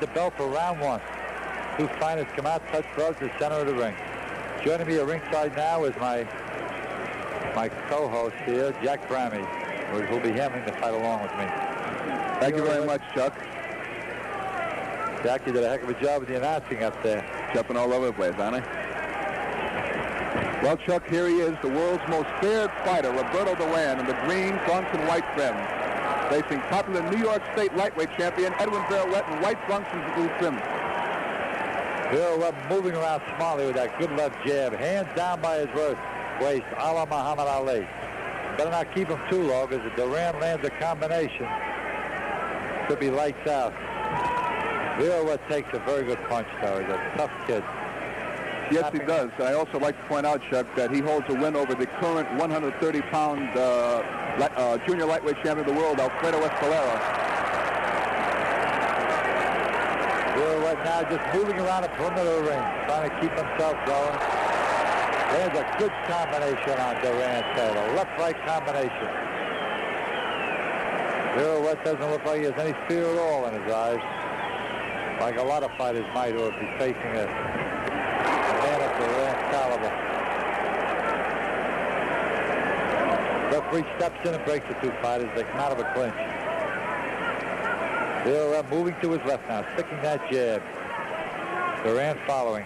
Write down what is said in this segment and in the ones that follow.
the bell for round one. Two fighters come out, touch gloves to the center of the ring. Joining me at ringside now is my co-host here, Jack Grammy, who'll be handling the fight along with me. Thank you very much, Chuck. Jack, you did a heck of a job with the announcing up there. Jumping all over the place, aren't I? Well, Chuck, here he is, the world's most feared fighter, Roberto Duran, in the green trunks and white trim, facing popular New York State lightweight champion Edwin Viruet in white trunks and blue trim. Viruet moving around smartly with that good left jab, hands down by his waist, a la Muhammad Ali. Better not keep him too low, because if Duran lands a combination, could be lights out. Viruet takes a very good punch, though. He's a tough kid. Yes, he does. I also like to point out, Chuck, that he holds a win over the current 130-pound junior lightweight champion of the world, Alfredo Escalera. Viruet now just moving around the perimeter of the ring, trying to keep himself going. There's a good combination on Duran's head, a left-right combination. Viruet doesn't look like he has any fear at all in his eyes, like a lot of fighters might, or be facing a man of Duran's caliber. Referee steps in and breaks the two fighters. They come out of a clinch. Viruet moving to his left now, sticking that jab. Duran following.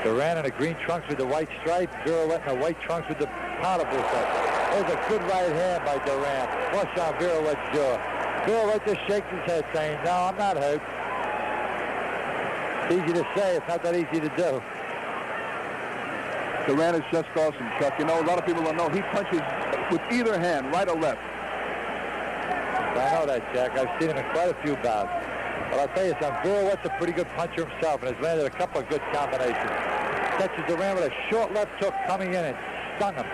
Duran in the green trunks with the white stripe. Viruet in the white trunks with the powder blue stripe. There's a good right hand by Duran. Flush on Viruet's jaw. Viruet just shakes his head saying, no, I'm not hurt. It's easy to say. It's not that easy to do. Duran is just awesome, Chuck. You know, a lot of people don't know. He punches with either hand, right or left. I know that, Jack. I've seen him in quite a few bouts. But I'll tell you something, Viruet's a pretty good puncher himself and has landed a couple of good combinations. Catches Duran with a short left hook coming in and stung him.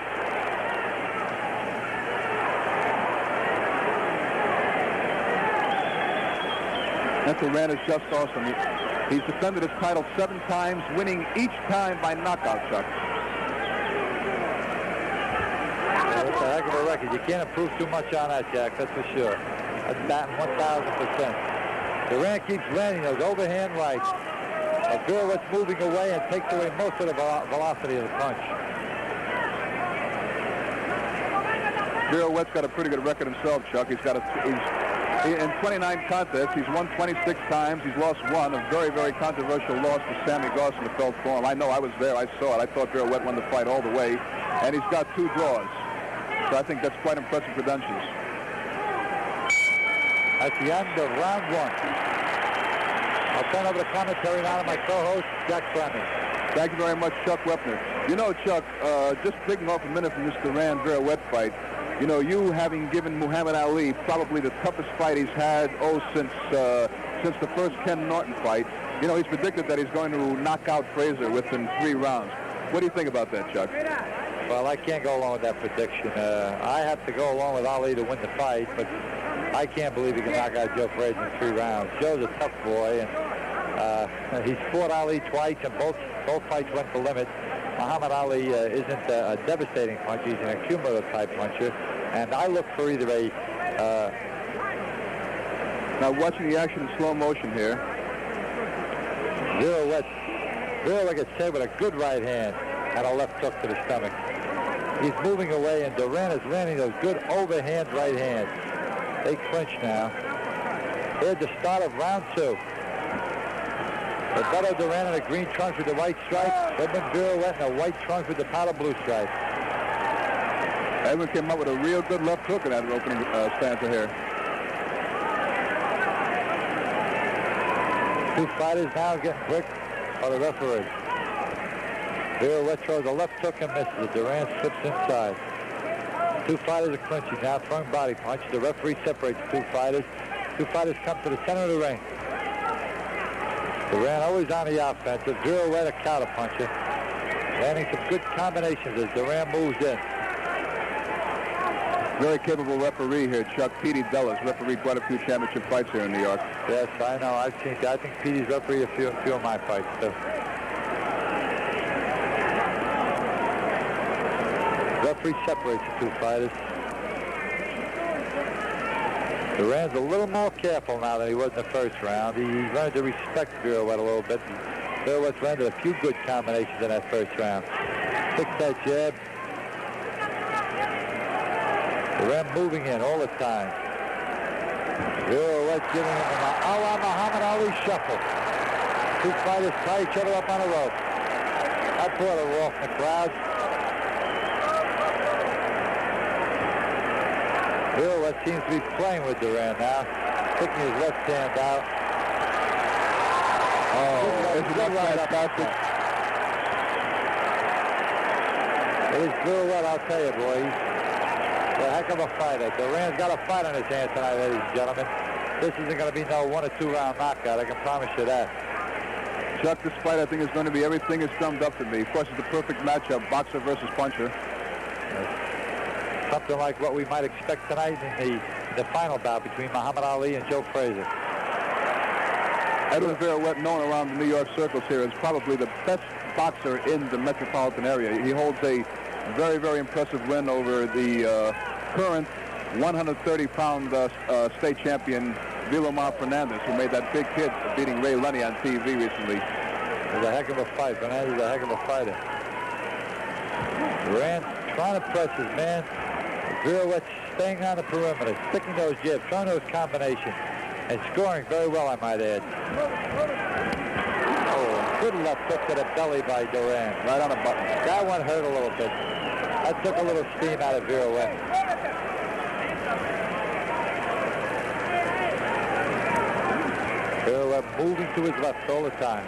That Duran is just awesome. He's defended his title 7 times, winning each time by knockout, Chuck. That's a heck of a record. You can't improve too much on that, Jack, that's for sure. That's batting 1,000%. Duran keeps landing those overhand rights. Viruet's moving away and takes away most of the velocity of the punch. Viruet's got a pretty good record himself, Chuck. In 29 contests, he's won 26 times. He's lost one, a very, very controversial loss to Sammy Goss in the Felt Forum. I know, I was there. I saw it. I thought Viruet won the fight all the way. And he's got 2 draws. So I think that's quite impressive credentials. At the end of round 1. I'll turn over the commentary now to my co-host, Jack Fleming. Thank you very much, Chuck Wepner. You know, Chuck, just taking off a minute from this Duran-Viruet fight, you know, you having given Muhammad Ali probably the toughest fight he's had, since the first Ken Norton fight. You know, he's predicted that he's going to knock out Frazier within 3 rounds. What do you think about that, Chuck? Well, I can't go along with that prediction. I have to go along with Ali to win the fight, but I can't believe he can knock out Joe Frazier in 3 rounds. Joe's a tough boy, and he's fought Ali twice, and both fights went the limit. Muhammad Ali isn't a devastating puncher. He's an accumulative type puncher, and I look for either a... Now, watching the action in slow motion here. Viruet gets hit with a good right hand and a left hook to the stomach. He's moving away, and Duran is landing those good overhand right hands. They clinch now. Here's the start of round 2. Roberto Duran in the green trunks with the white stripe. Edwin Viruet in the white trunks with the powder blue stripe. Edwin came up with a real good left hook in that opening stanza here. 2 fighters now getting quick by the referee. Viruet throws a left hook and misses. Duran slips inside. 2 fighters are clinching now, throwing body punch. The referee separates the 2 fighters. 2 fighters come to the center of the ring. Duran always on the offensive. Viruet a counter puncher. Landing some good combinations as Duran moves in. Very capable referee here, Chuck. Petey Della's refereed quite a few championship fights here in New York. Yes, I know. I think Petey's refereed a few of my fights, too. Referee separates the 2 fighters. Duran's a little more careful now than he was in the first round. He learned to respect Viruet a little bit. Viruet's landed a few good combinations in that first round. Fix that jab. Duran moving in all the time. Viruet giving him an a la Muhammad Ali shuffle. Two fighters tie each other up on a rope. That brought a roar from the crowd. Viruet seems to be playing with Duran now. Sticking his left hand out. Oh, it's not fantastic. It is Viruet, I'll tell you, boys. A heck of a fighter. Duran's got a fight on his hands tonight, ladies and gentlemen. This isn't going to be no 1 or 2 round knockout. I can promise you that. Chuck, this fight I think is going to be everything is summed up to me. Of course, it's the perfect matchup, boxer versus puncher. Something like what we might expect tonight in the final bout between Muhammad Ali and Joe Frazier. Edwin Viruet, known around the New York circles here, is probably the best boxer in the metropolitan area. He holds a very, very impressive win over the current 130-pound state champion, Vilomar Fernandez, who made that big hit beating Ray Lenny on TV recently. It was a heck of a fight. Fernandez is a heck of a fighter. Duran trying to press his man. Viruet staying on the perimeter, sticking those jabs, throwing those combinations, and scoring very well, I might add. Oh, good left hook to the belly by Duran. Right on the button. That one hurt a little bit. That took a little steam out of Viruet. Viruet moving to his left all the time.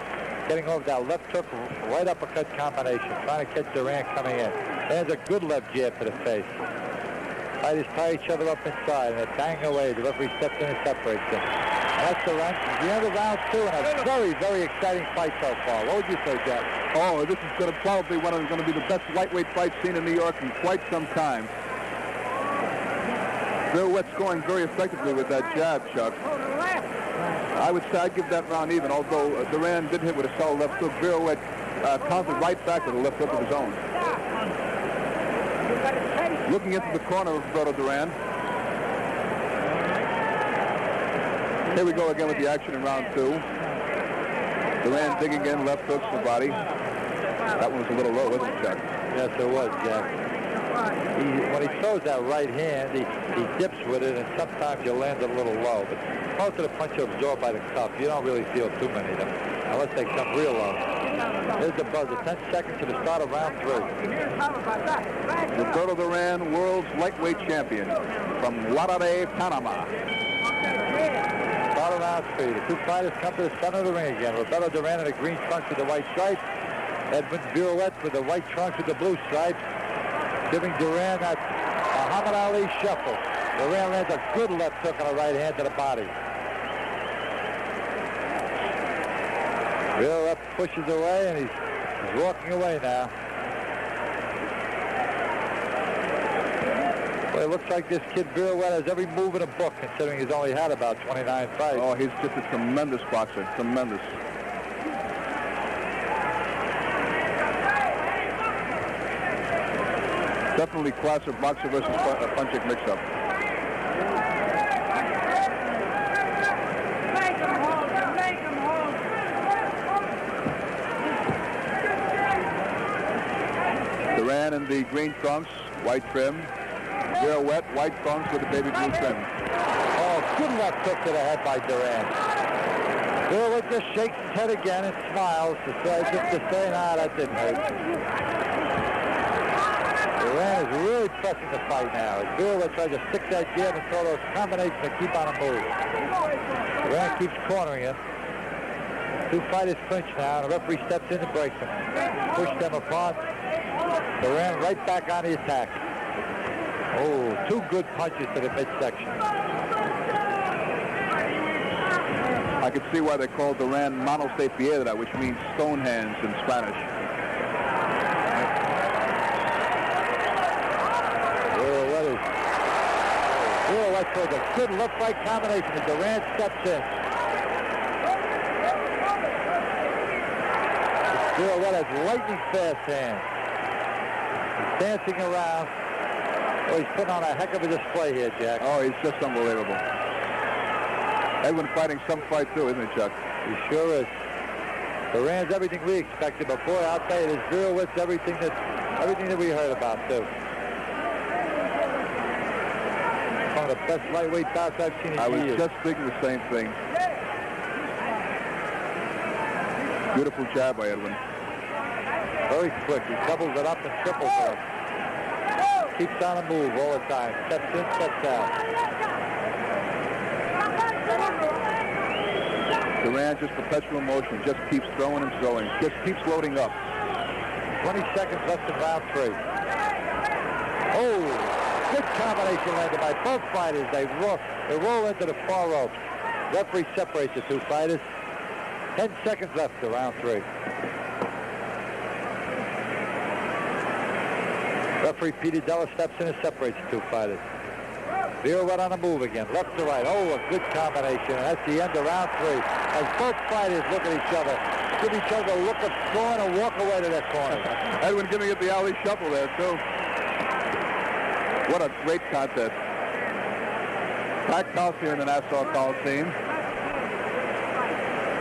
Getting over that left hook, right uppercut combination, trying to catch Duran coming in. There's a good left jab to the face. Fighters tie each other up inside, and they're banging away. The referee steps in and separates them. And that's the end of round 2, and a very, very exciting fight so far. What would you say, Jack? Oh, this is going to probably going to be the best lightweight fight seen in New York in quite some time. Viruet scoring very effectively with that jab, Chuck. I would say I'd give that round even, although Duran did hit with a solid left hook. Viruet countered right back with a left hook of his own. Looking into the corner of Roberto Duran. Here we go again with the action in round 2. Duran digging in, left hooks to the body. That one was a little low, wasn't it, Chuck? Yes, it was, Jack. When he throws that right hand, he dips with it, and sometimes you land it a little low. But most of the punch are absorbed by the cuff. You don't really feel too many of them, unless they come real low. Here's the buzzer. 10 seconds to the start of round 3. Roberto Duran, world's lightweight champion from Guadalajara, Panama. Start of round 3. The two fighters come to the center of the ring again. Roberto Duran in the green trunks with the white stripes. Edwin Viruet with the white trunks with the blue stripes. Giving Duran that Muhammad Ali shuffle. Duran lands a good left hook on the right hand to the body. Viruet pushes away, and he's walking away now. Well, it looks like this kid Viruet has every move in a book, considering he's only had about 29 fights. Oh, he's just a tremendous boxer. Tremendous. Definitely class of boxer versus punching mix-up. Duran in the green trunks, white trim. Viruet, white trunks with the baby blue trim. Oh, good left hook to the head by Duran. Viruet just shakes his head again and smiles to say, nah, that didn't hurt. Duran is really pressing the fight now. As Viruet tries to stick that jab and throw those combinations and keep on a move. Duran keeps cornering him. Two fighters clinch now, and the referee steps in to break them. Push them apart. Duran right back on the attack. Oh, two good punches to the midsection. I can see why they call Duran manos de piedra, which means stone hands in Spanish. Viruet throws a good left-right combination, and Duran steps in. Viruet has lightning fast hands. He's dancing around. Oh, he's putting on a heck of a display here, Jack. Oh, he's just unbelievable. Edwin fighting some fight too, isn't he, Chuck? He sure is. Duran's everything we expected, but boy, I'll tell you, this Viruet's everything that we heard about too. One of the best lightweight bouts I've seen in years. I was just thinking the same thing. Beautiful jab by Edwin. Very quick. He doubles it up and triples it up. Keeps on the move all the time. Steps in, steps out. Duran just perpetual motion. Just keeps throwing and throwing. Just keeps loading up. 20 seconds left in round 3. Oh, good combination landed by both fighters. They roll into the far rope. Referee separates the two fighters. 10 seconds left to round 3. Referee Peter Della steps in and separates the two fighters. Viruet on the move again, left to right. Oh, a good combination. And that's the end of round 3. As both fighters look at each other, give each other a look of scorn and walk away to their corner. Edwin giving it the alley shuffle there, too. What a great contest. Packed house here in the Nassau Coliseum.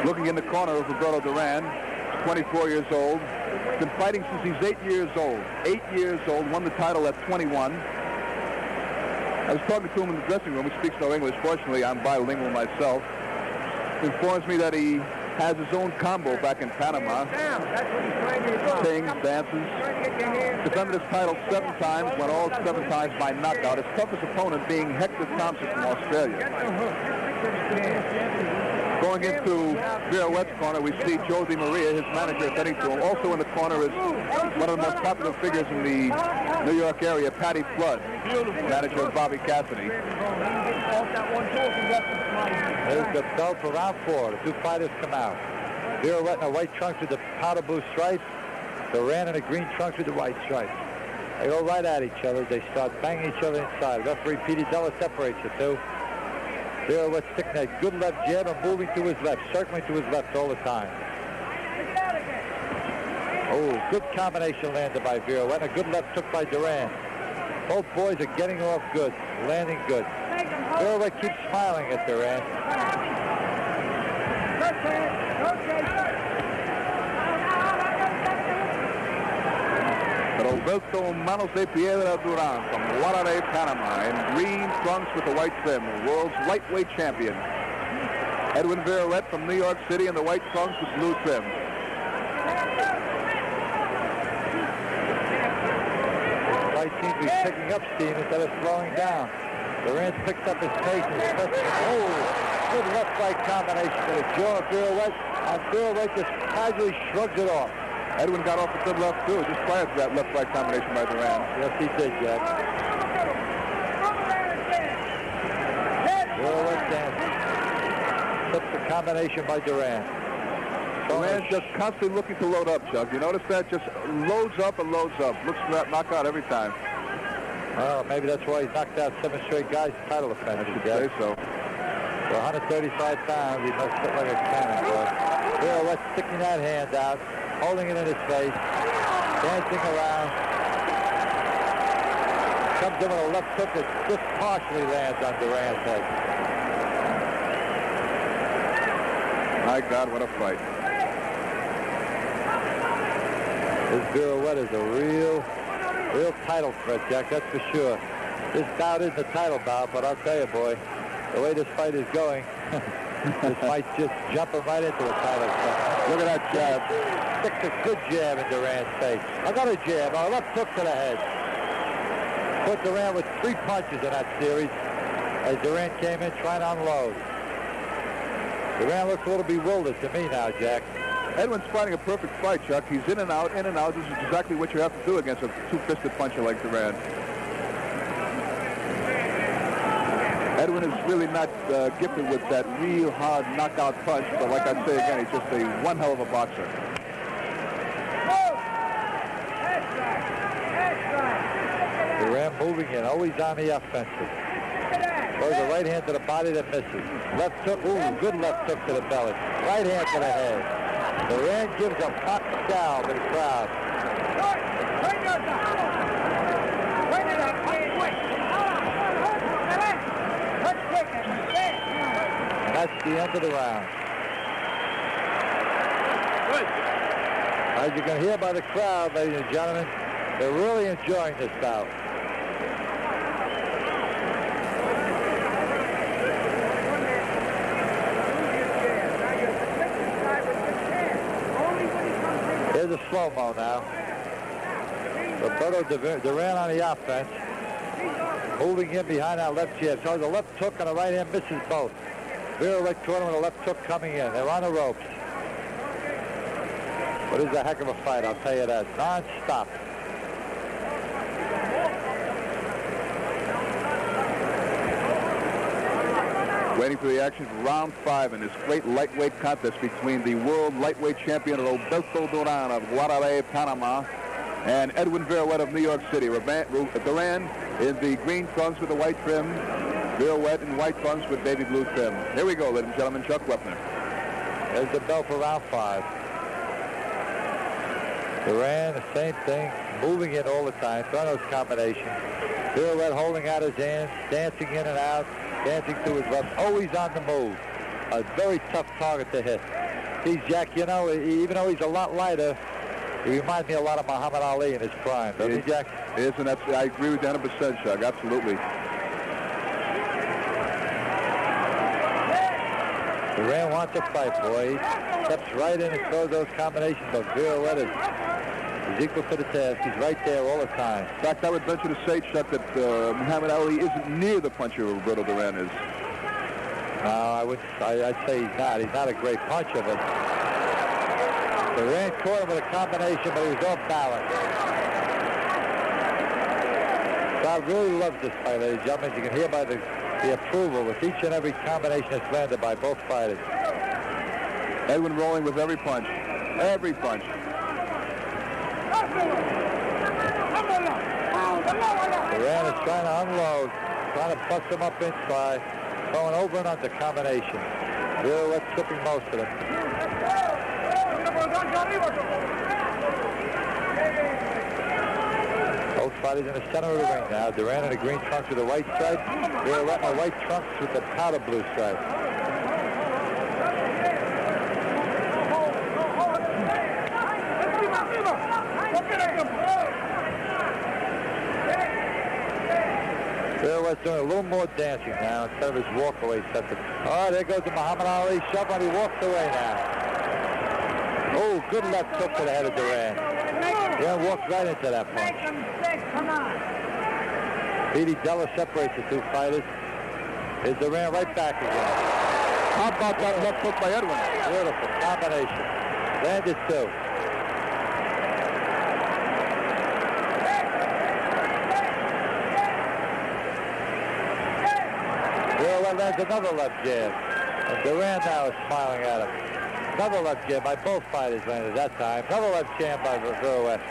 Looking in the corner of Roberto Duran, 24 years old. Been fighting since he's 8 years old. 8 years old, won the title at 21. I was talking to him in the dressing room. He speaks no English. Fortunately, I'm bilingual myself. He informs me that he has his own combo back in Panama. Sings, dances. Defended his title 7 times, won all 7 times by knockout. His toughest opponent being Hector Thompson from Australia. Going into Viruet's corner, we see Joe DiMaria, his manager, heading to him. Also in the corner is one of the most popular figures in the New York area, Patty Flood, manager of Bobby Cassidy. There's the bell for round 4. The two fighters come out. Viruet in the white trunks with the powder blue stripes. Duran in the green trunks with the white stripes. They go right at each other. They start banging each other inside. Referee Peter Della separates the two. Viruet sticking that good left jab and moving to his left, circling to his left all the time. Oh, good combination landed by Viruet. A good left hook by Duran. Both boys are getting off good, landing good. Viruet keeps smiling at Duran. Roberto Manos de Piedra Duran from Guadalajara, Panama, in green trunks with the white trim, world's lightweight champion. Edwin Viruet from New York City in the white trunks with blue trim. Fight seems to be picking up steam instead of slowing down. Duran's picked up his pace and good left right combination to the jaw of Viruet, and Viruet just casually shrugs it off. Edwin got off a good left, too, just prior to that left-right combination by Duran. Yes, he did, Jack. Viruet dancing. Took the combination by Duran. Duran's just constantly looking to load up, Chuck. You notice that? Just loads up and loads up. Looks for that knockout every time. Well, maybe that's why he's knocked out 7 straight guys in title defense. I should say so. For 135 pounds, he must sit like a cannon, boy. Viruet sticking that hand out, holding it in his face, dancing around. Comes in with a left hook that just partially lands on Duran's head. My God, what a fight. This Viruet is a real title threat, Jack, that's for sure. This bout isn't a title bout, but I'll tell you, boy, the way this fight is going, this might just jump him right into a title threat. Look at that jab. Sticks a good jab in Duran's face. Another jab, a left hook to the head. Put Duran with 3 punches in that series as Duran came in trying to unload. Duran looks a little bewildered to me now, Jack. Edwin's fighting a perfect fight, Chuck. He's in and out, in and out. This is exactly what you have to do against a two-fisted puncher like Duran. Edwin is really not gifted with that real hard knockout punch, but like I say again, he's just one hell of a boxer. Duran moving in, always on the offensive. Throws a right hand to the body that misses. Left hook, ooh, good left hook to the belly. Right hand to the head. Duran gives a hot scowl to the crowd. that's the end of the round. As you can hear by the crowd, ladies and gentlemen, they're really enjoying this bout. Here's a slow-mo now. Roberto Duran on the offense. Moving in behind that left jab. So the left hook on the right hand misses both. Viruet caught him with a left hook coming in. They're on the ropes. But it's a heck of a fight, I'll tell you that. Non-stop. Waiting for the action for round 5 in this great lightweight contest between the world lightweight champion Roberto Duran of Guadalajara, Panama, and Edwin Viruet of New York City. Duran in the green trunks with the white trim. Viruet in white trunks with baby blue trim. Here we go, ladies and gentlemen. Chuck Wepner. There's the bell for round 5. Duran, the same thing, moving in all the time, throwing those combinations. Viruet holding out his hands, dancing in and out, dancing to his left, always on the move. A very tough target to hit. See, Jack, you know, even though he's a lot lighter, he reminds me a lot of Muhammad Ali in his prime, doesn't he, Jack? Yes, and that's, I agree with you 100%, Chuck, absolutely. Duran wants to fight, boy. He steps right in and throws those combinations, but Viruet is equal to the task. He's right there all the time. In fact, I would venture to say, Chuck, that Muhammad Ali isn't near the puncher Roberto Duran is. I'd say he's not. He's not a great puncher, but Duran caught him with a combination, but he was off balance. God really loves this fight, ladies and gentlemen. You can hear by the approval with each and every combination that's landed by both fighters. Edwin rolling with every punch. Every punch. Duran is trying to unload, trying to bust him up inside, throwing over and under combination. Viruet tripping most of them. Both fighters in the center of the ring now. Duran in the green trunks with the white stripe. Viruet in the white trunks with the powder blue stripe. Viruet's doing a little more dancing now instead of his walkaway set. Oh, there goes the Muhammad Ali shove, and he walks away now. Oh, good left hook to the head of Duran. Duran walks right into that punch. Petey Della separates the two fighters. Here's Duran right back again. How about that left hook by Edwin? Beautiful combination. Landed two. Viruet lands another left jab. And Duran now is smiling at him. Another left jab by both fighters landed that time. Another left jab by Viruet.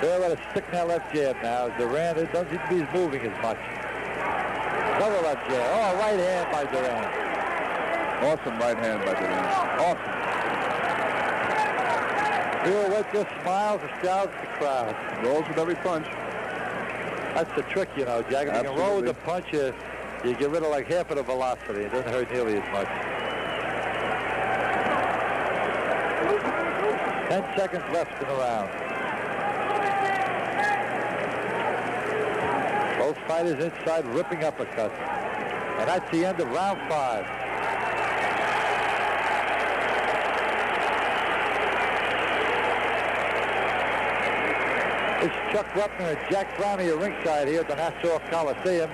Viruet is sticking that left jab now. Duran doesn't seem to be moving as much. Another left jab. Oh, right hand by Duran. Awesome right hand by Duran. Awesome. Viruet just smiles and shouts at the crowd. Rolls with every punch. That's the trick, you know, Jack. If you can roll with the punch, you get rid of like half of the velocity. It doesn't hurt nearly as much. 10 seconds left in the round. Both fighters inside ripping uppercuts. And that's the end of round 5. It's Chuck Wepner and Jack Brownie at ringside here at the Nassau Coliseum.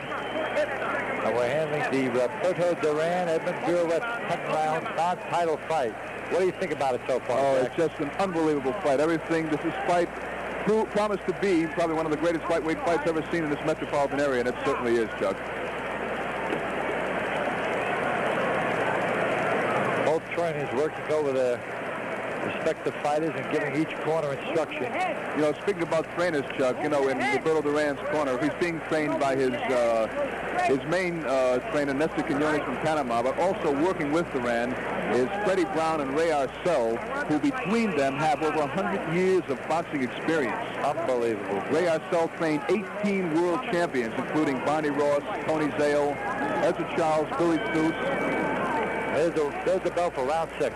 And we're handling the Roberto Duran, Edwin Viruet 10-round non-title fight. What do you think about it so far? Oh, Jack? it's just an unbelievable fight. Everything, this fight promised to be probably one of the greatest lightweight fights ever seen in this metropolitan area, and it certainly is, Chuck. Both trainers working over their respective fighters and giving each corner instruction. You know, speaking about trainers, Chuck, you know, in Roberto Duran's corner, he's being trained by his main trainer, Nestor Quinones from Panama, but also working with Duran is Freddie Brown and Ray Arcel, who between them have over 100 years of boxing experience. Unbelievable. Ray Arcel trained 18 world champions, including Barney Ross, Tony Zale, Ezra Charles, Billy Stutz. there's the bell for round 6.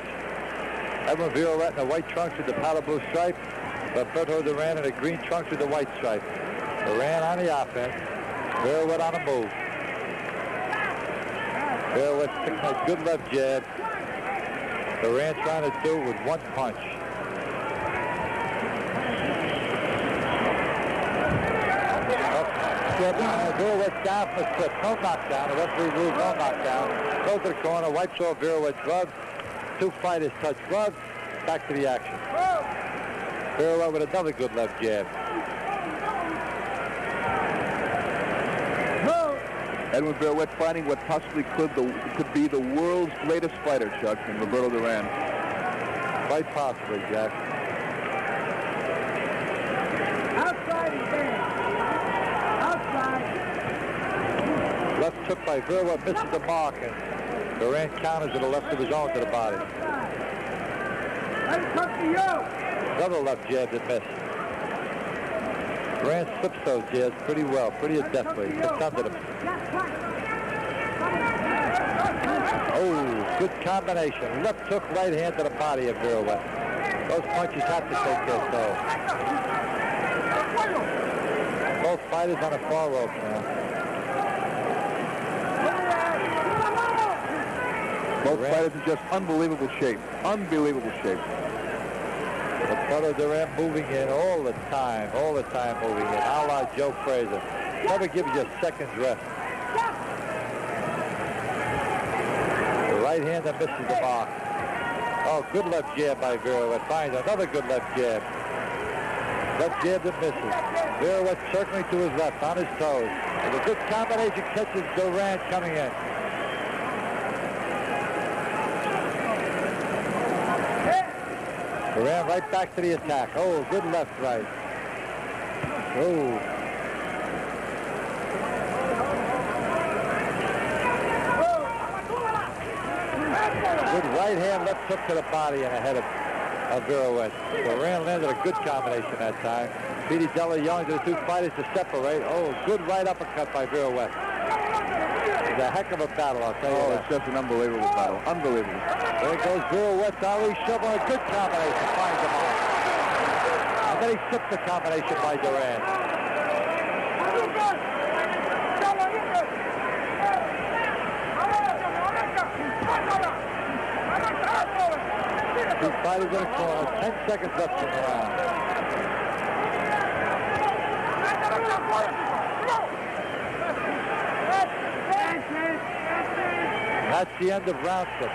Edwin Viruet in the white trunks with the powder blue stripe. Roberto Duran in the green trunks with the white stripe. Duran on the offense. Viruet on the move. Viruet picking a good left jab. Duran trying to do it with one punch. Viruet's down for a slip. No knockdown. The referee rules no knockdown. Goes to the corner, wipes off Viruet's gloves. 2 fighters touch gloves. Back to the action. Viruet with another good left jab. Edwin Viruet fighting what possibly could be the world's greatest fighter, Chuck, in Roberto Duran. Quite possibly, Jack. Outside again. Outside. Left hook by Viruet misses the mark, and Duran counters to the left of his own to the body. Let it come to you. Another left jab that missed. Duran slips those jabs pretty well, pretty adeptly. Gets under them. Oh, good combination. Left hook, right hand to the body of Viruet. Those punches have to take their toll. Both fighters on the far rope now. Both fighters in just unbelievable shape. Unbelievable shape. Roberto Duran moving in all the time moving in. A la Joe Frazier. Never gives you a second's rest. The right hand that misses the mark. Oh, good left jab by Viruet. Finds another good left jab. Left jab that misses. Viruet circling to his left, on his toes. And a good combination catches Duran coming in. Duran right back to the attack. Oh, good left right. Oh. Good right hand, left hook to the body and ahead of Viruet. Duran landed a good combination that time. Petey Della yelling to the 2 fighters to separate. Oh, good right uppercut by Viruet. It's a heck of a battle, I'll tell you that. It's just an unbelievable battle. Unbelievable. There goes Viruet. Ali shoveling a good combination. Finds him on. And then he slips the combination by Duran. 2 fighters in a corner. 10 seconds left in the round. That's the end of round 6.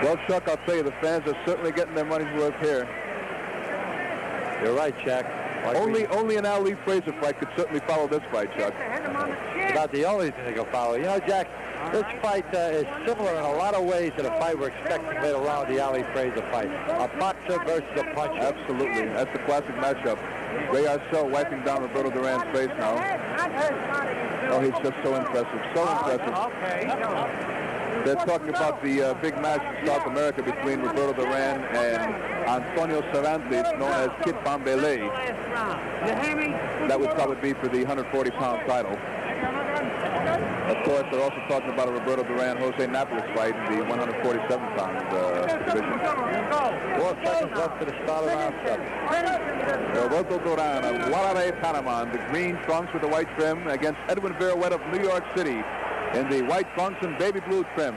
Well, Chuck, I'll tell you, the fans are certainly getting their money's worth here. You're right, Jack. Only an Ali Frazier fight could certainly follow this fight, Chuck. About the only thing they can follow. You know, Jack, this fight is similar in a lot of ways to the fight we're expecting later on, the Ali Frazier fight. A boxer versus a puncher. Absolutely. That's the classic matchup. Ray Arcel wiping down Roberto Duran's face now. Oh, he's just so impressive. So impressive. They're talking about the big match in South America between Roberto Duran and Antonio Cervantes, known as Kid Bambele. That would probably be for the 140-pound title. Of course, they're also talking about a Roberto Duran-Jose Napoles fight in the 147-pound division. 4 seconds left to the start of round 7. Roberto Duran of Guarare, Panama, in the green trunks with the white trim against Edwin Viruet of New York City in the white trunks and baby blue trim.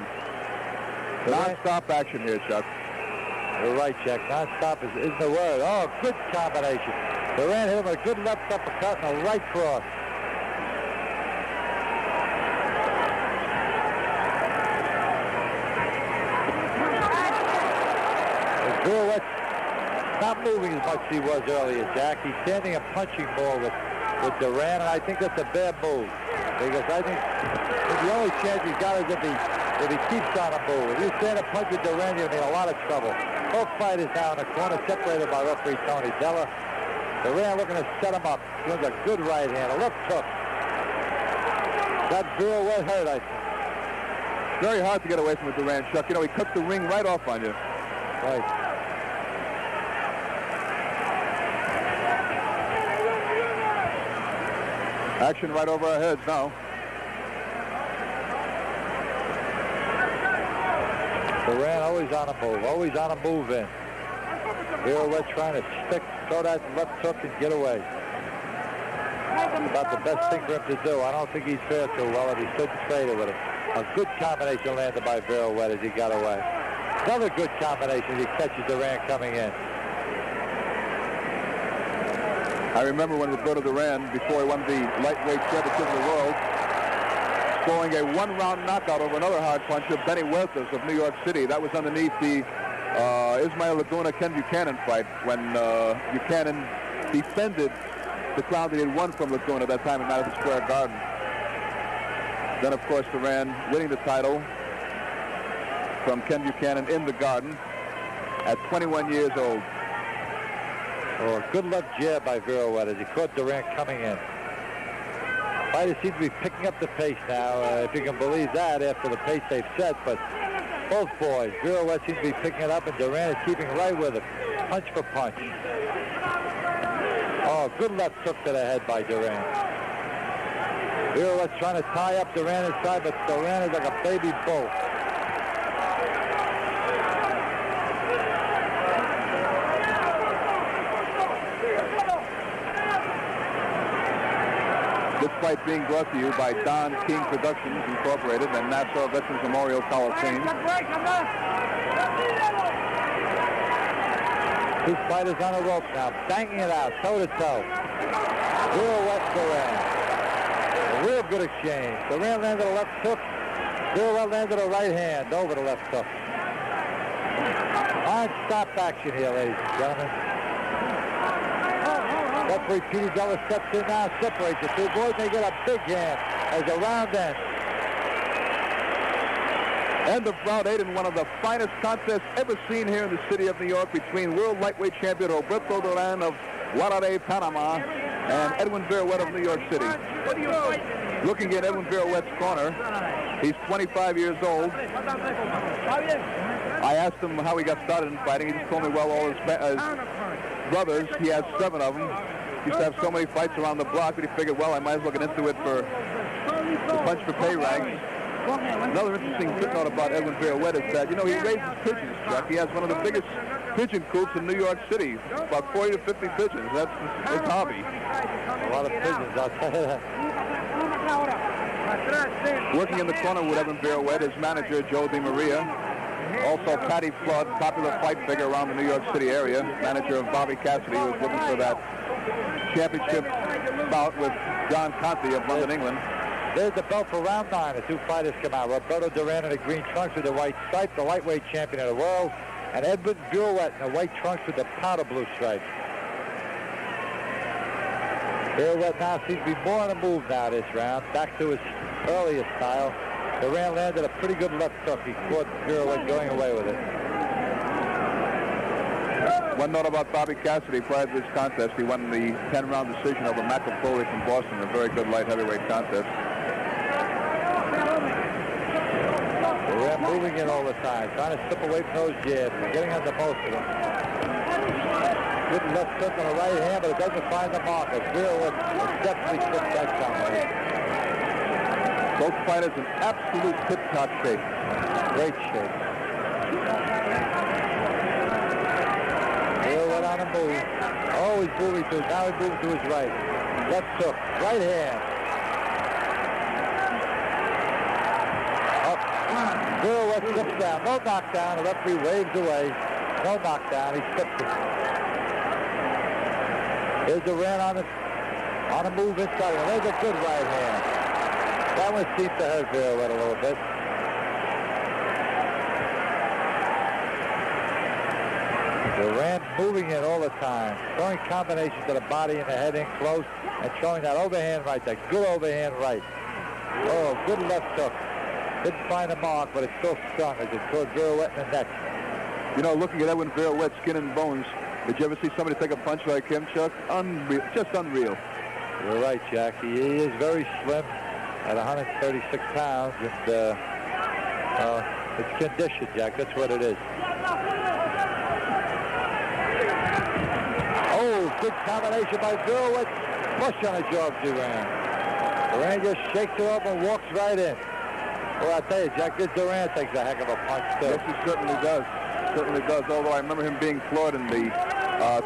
Non-stop action here, Chuck. You're right, Jack. Non-stop is the word. Oh, good combination. Duran hit him with a good left uppercut and a right cross. Viruet not moving as much as he was earlier, Jack. He's standing and punching more with Duran, and I think that's a bad move. Because I think the only chance he's got is if he keeps on a move. If you stand and punch with Duran, you're in a lot of trouble. Both fighters now in the corner, separated by referee Tony Della. Duran looking to set him up. Doing a good right hand, a left hook. That Viruet hurt, I think. Very hard to get away from with Duran, Chuck. You know, he cuts the ring right off on you. Right. Action right over our heads now. Duran always on a move, always on a move in. Viruet trying to throw that left hook and get away. About the best thing for him to do. I don't think he's fared too well if he stood and traded with him. A good combination landed by Viruet as he got away. Another good combination as he catches Duran coming in. I remember when Roberto Duran, before he won the lightweight championship of the world, scoring a one-round knockout over another hard puncher, Benny Huertas of New York City. That was underneath the Ismael Laguna-Ken Buchanan fight when Buchanan defended the crown that he had won from Laguna at that time in Madison Square Garden. Then, of course, Duran winning the title from Ken Buchanan in the Garden at 21 years old. Oh, good left jab by Viruet as he caught Duran coming in. Fighters seem to be picking up the pace now, if you can believe that, after the pace they've set. But both boys, Viruet seems to be picking it up, and Duran is keeping right with him, punch for punch. Oh, good left hook to the head by Duran. Viruet's trying to tie up Duran inside, but Duran is like a baby bull. This fight being brought to you by Don King Productions Incorporated and Nassau Veterans Memorial Coliseum. Two fighters on a rope now, banging it out, toe-to-toe. Viruet, Duran. A real good exchange. Duran landed a left hook. Viruet landed a right hand over the left hook. Non-stop action here, ladies and gentlemen. Referee Petey Della steps in now, separates the two boys. They get a big hand as a round end. End of round 8 in one of the finest contests ever seen here in the city of New York between world lightweight champion Roberto Duran of Guadalajara, Panama, and Edwin Viruet of New York City. Looking at Edwin Viruet's corner, he's 25 years old. I asked him how he got started in fighting. He just told me, well, all his brothers, he has 7 of them. He used to have so many fights around the block that he figured, well, I might as well get into it for the punch for pay ranks. Another interesting footnote about Edwin Viruet is that, you know, he raises pigeons, Chuck. He has one of the biggest pigeon coops in New York City, about 40 to 50 pigeons. That's his hobby. A lot of pigeons, I'll tell you that. Working in the corner with Edwin Viruet is manager Joe DiMaria. Also Patty Flood, popular fight figure around the New York City area, manager of Bobby Cassidy, who was looking for that championship bout with John Conte of London, England. There's the belt for round 9. The two fighters come out. Roberto Duran in the green trunks with the white stripe, the lightweight champion of the world, and Edwin Viruet in the white trunks with the powder blue stripe. Viruet now seems to be more on the move now this round, back to his earlier style. Duran landed a pretty good left hook. He caught Viruet going away with it. One note about Bobby Cassidy prior to this contest, he won the 10-round decision over McAvoy from Boston, a very good light heavyweight contest. Duran moving in all the time, trying to slip away from those jabs, getting under most of them. Good left hook on the right hand, but it doesn't find the marker. Viruet definitely slipped that combination. Both fighters in absolute tip-top shape. Great shape. Viruet on the move. Oh, he's moving to, now he's moving to his right. Left hook, right hand. Up. Viruet slips down. No knockdown. The referee waves away. No knockdown. He slips it. Here's Duran on the move inside. There's a good right hand. That one seems to hurt Viruet a little bit. Duran moving in all the time, throwing combinations to the body and the head in close, and showing that overhand right, that good overhand right. Oh, good left hook. Didn't find a mark, but it still stung as it caught Viruet in the neck. You know, looking at Edwin Viruet, skin and bones, did you ever see somebody take a punch like him, Chuck? Unreal, just unreal. You're right, Jack. He is very slim at 136 pounds, and it's condition, Jack. That's what it is. Oh, good combination by Viruet. Push on the jaw of Duran. Duran just shakes it off and walks right in. Well, I tell you, Jack, this Duran takes a heck of a punch, too. Yes, he certainly does. Certainly does, although I remember him being floored in the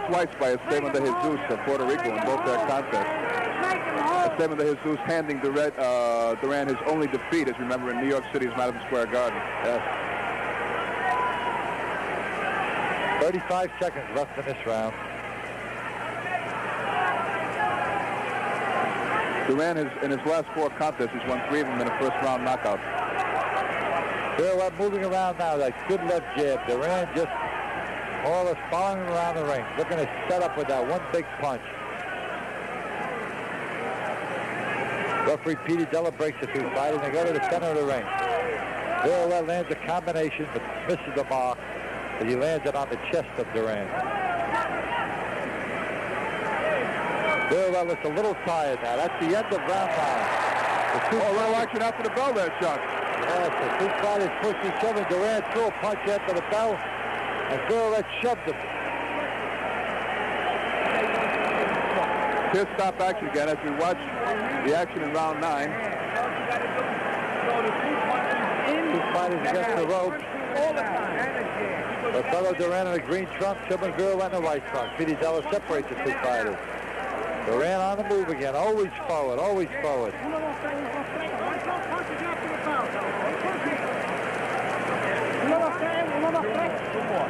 twice by Esteban de Jesus of Puerto Rico in both their contests. Esteban de Jesus handing Duran his only defeat, as you remember, in New York City's Madison Square Garden. Yes. 35 seconds left in this round. Duran, in his last 4 contests, he's won 3 of them in a first-round knockout. Viruet moving around now, that good left jab. Duran just more or less following him around the ring, looking to set up with that one big punch. Referee Petey Della breaks the 2 fight, and they go to the center of the ring. Viruet lands a combination, but misses the mark, but he lands it on the chest of Duran. Viruet looks a little tired now. That's the end of round 9. A little action after the bell there, Chuck. Yes, the 2 fighters pushed each other. Duran threw a punch after the bell, and Viruet shoved him. Here's stop action again as we watch the action in round 9. 2 fighters against the ropes. Roberto Duran in the green trunk, Edwin Viruet in the white trunk. Petey Della separates the 2 fighters. Duran on the move again, always forward, always forward.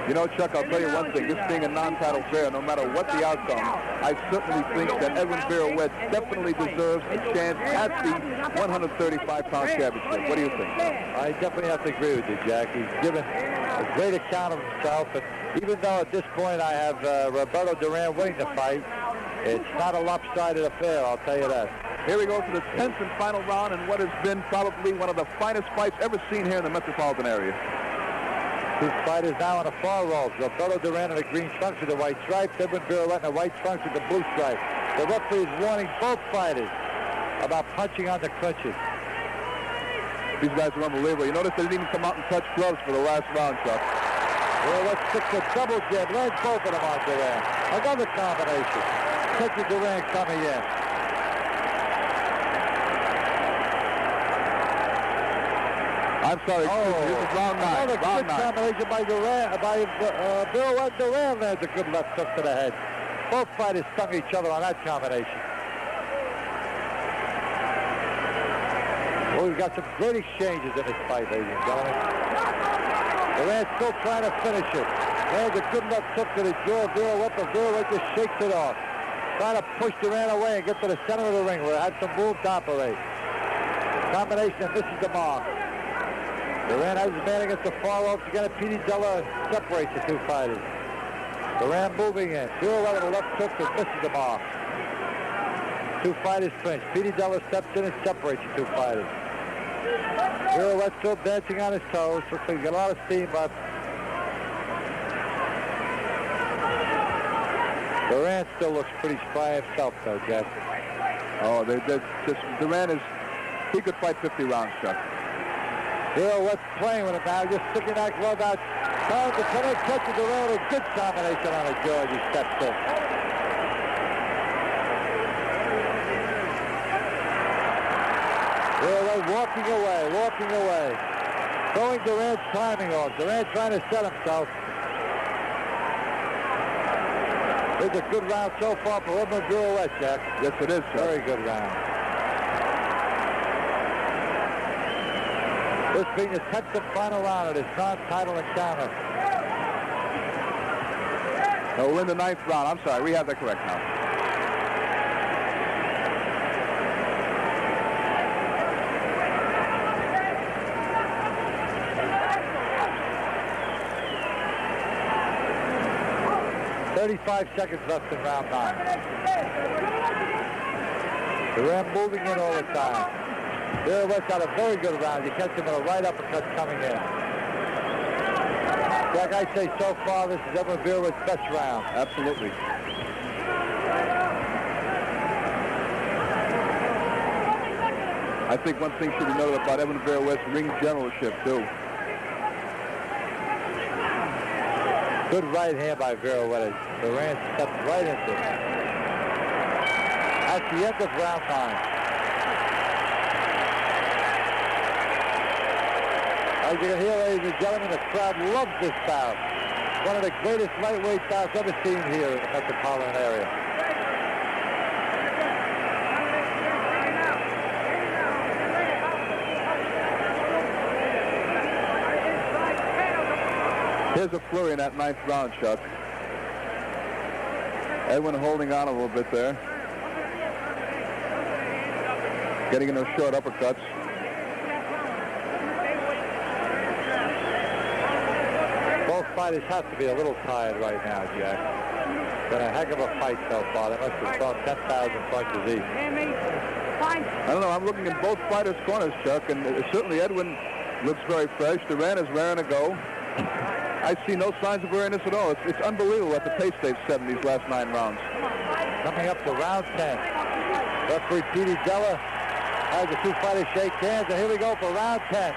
You know, Chuck, I'll tell you one thing. This being a non-title fair, no matter what the outcome, I certainly think that Edwin Viruet definitely deserves a chance at the 135-pound championship. What do you think? I definitely have to agree with you, Jack. He's given a great account of himself, and even though at this point I have Roberto Duran winning the fight, it's not a lopsided affair, I'll tell you that. Here we go to the 10th and final round in what has been probably one of the finest fights ever seen here in the metropolitan area. 2 fighters now on the far ropes. Roberto Duran in the green trunks with the white stripes. Edwin Viruet in the white trunks with the blue stripe. The referee is warning both fighters about punching on the clinches. These guys are unbelievable. You notice they didn't even come out and touch gloves for the last round, Chuck. Viruet sticks a double jab. Lands both of them on Duran. Another combination. Catches Duran coming in. I'm sorry, this is round 9. Another round good combination by Duran, Viruet. Duran lands a good left hook to the head. Both fighters stung each other on that combination. Well, we've got some great exchanges in this fight, ladies and gentlemen. Duran's still trying to finish it. Lands a good left hook to the jaw of Viruet, but Viruet just shakes it off. Trying to push Duran away and get to the center of the ring where it had some room to operate. Combination that misses the mark. Duran has his man against the far ropes. Again, Petey Della separates the 2 fighters. Duran moving in. Viruet with a left hook that misses the mark. 2 fighters clinch. Petey Della steps in and separates the 2 fighters. Viruet still dancing on his toes. Looks like he's got a lot of steam left. Duran still looks pretty spry himself, though, Jeff. Oh, Duran he could fight 50 rounds, Chuck. Viruet's playing with him now, just sticking that glove out. Trying to catch Duran with a good combination on the jaw as he steps in. Viruet walking away. Throwing Duran's timing off. Duran trying to set himself. It's a good round so far for Edwin Viruet, Jack. Yes, it is, Chuck. Very good round. This being the 10th and final round of this non-title encounter. No, we're in the 9th round. I'm sorry, we have that correct now. .35 seconds left in round 9. Duran moving in all the time. Viruet's got a very good round. You catch him with a right uppercut coming in. Like I say, so far, this is Edwin Viruet's best round. Absolutely. I think one thing should be noted about Edwin Viruet's ring generalship, too. Good right hand by Viruet. Duran stepped right into it. That's the end of round 9. As you can hear, ladies and gentlemen, the crowd loves this bout. One of the greatest lightweight bouts ever seen here in the metropolitan area. Here's a flurry in that 9th round, Chuck. Edwin holding on a little bit there. Getting into short uppercuts. Both fighters have to be a little tired right now, Jack. It's been a heck of a fight so far. They must have thrown 10,000 punches each. I don't know. I'm looking in both fighters' corners, Chuck, and certainly Edwin looks very fresh. Duran is raring to go. I see no signs of weariness at all. It's unbelievable at the pace they've set in these last 9 rounds. Coming up to round 10. Referee Petey Della has the two fighters shake hands, and here we go for round 10.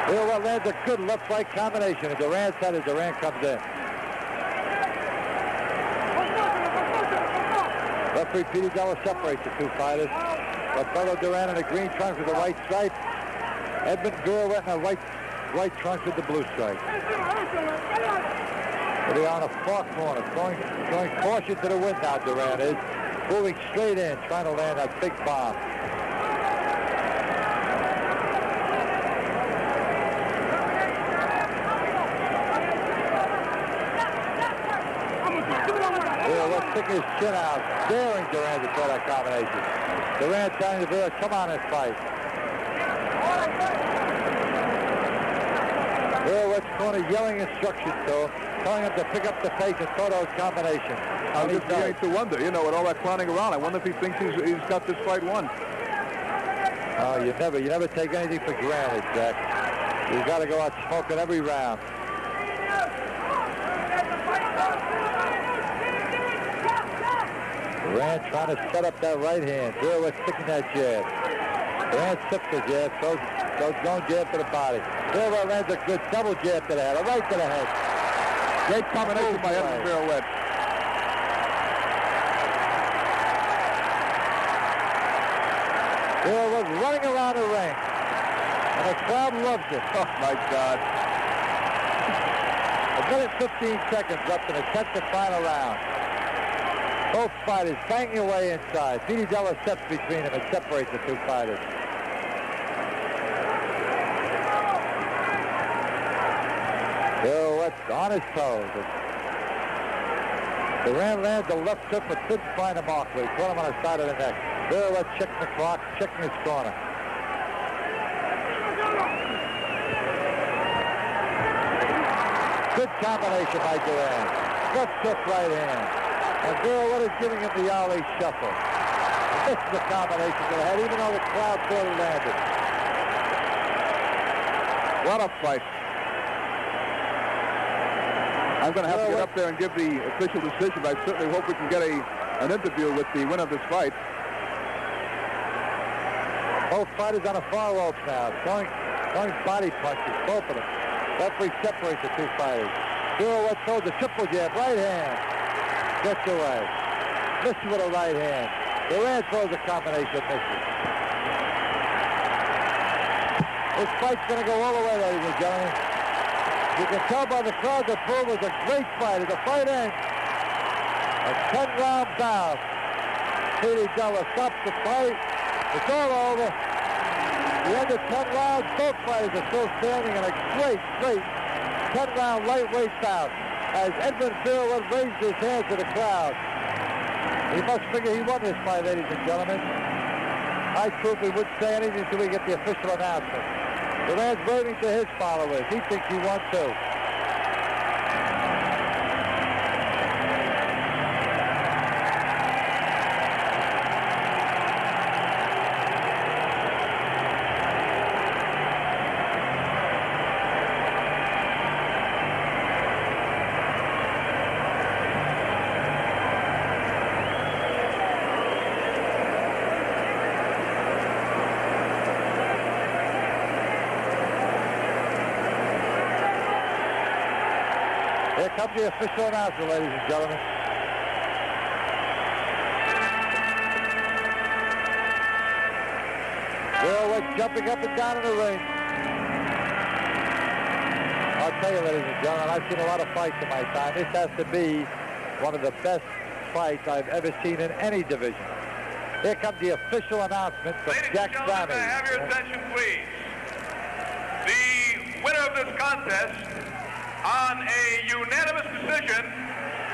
Viruet lands a good left-right combination, and Duran side as Duran comes in. Referee Petey Della separates the two fighters. Roberto Duran in the green trunks with the white stripe. Edwin Viruet in the white trunks with the blue stripe. They're on a far corner, going caution to the wind now, Duran is. Moving straight in, trying to land that big bomb. Viruet sticking his chin out, daring Duran to throw that combination. Duran telling the Viruet, come on and fight. Viruet's corner yelling instructions to him, telling him to pick up the pace and throw those combinations. I'm just beginning to wonder, you know, with all that clowning around, I wonder if he thinks he's got this fight won. Oh, you never take anything for granted, Jack. You've got to go out smoking every round. Duran trying to set up that right hand. Viruet sticking that jab. Duran sips the jab, goes going jab to the body. Viruet lands a good double jab to the head, a right to the head. Great combination by Edwin Viruet. Viruet running around the ring, and the crowd loves it. Oh, my God. A minute 15 seconds left in the 10th and final round. Both fighters banging away inside. Petey Della steps between them and separates the two fighters. Viruet on his toes. Duran lands a left hook but didn't find a mark. He caught him on the side of the neck. Viruet checking the clock, checking his corner. Good combination by Duran. Left hook, right hand. And Viruet is giving him the Ali shuffle. This is a combination to the head, even though the crowd thought he landed. What a fight. I'm going to have to get up there and give the official decision, but I certainly hope we can get an interview with the winner of this fight. Both fighters on a far ropes now, throwing body punches, both of them. Referee separates the two fighters. Viruet throws a triple jab, right hand. Gets away. Misses with a right hand. Duran throws a combination, misses. This fight's going to go all the way, ladies and gentlemen. You can tell by the crowd that it was a great fight. As the fight ends, a 10-round bout. Petey Della stops the fight. It's all over. The end of 10 rounds, both fighters are still standing in a great 10-round lightweight bout as Edwin Viruet raised his hand to the crowd. He must figure he won this fight, ladies and gentlemen. I truthfully wouldn't say anything until we get the official announcement. Duran's waving to his followers. He thinks he won too. Here comes the official announcement, ladies and gentlemen. jumping up and down in the ring. I'll tell you, ladies and gentlemen, I've seen a lot of fights in my time. This has to be one of the best fights I've ever seen in any division. Here comes the official announcement from Jack Sammy. Ladies and gentlemen, may I have your attention, please? The winner of this contest on a unanimous decision,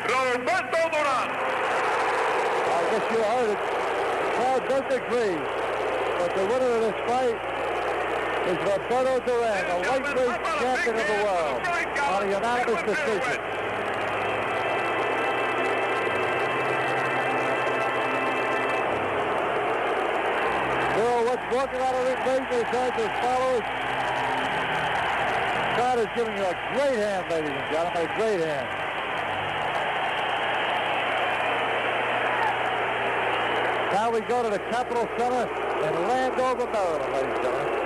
Roberto Duran. I guess you heard it. The crowd doesn't agree, but the winner of this fight is Roberto Duran, the lightweight champion of the world, on a unanimous decision. Walking out of the ring, raising his hands to his followers. God is giving you a great hand, ladies and gentlemen, a great hand. Now we go to the Capitol Center in Landover, Maryland, ladies and gentlemen.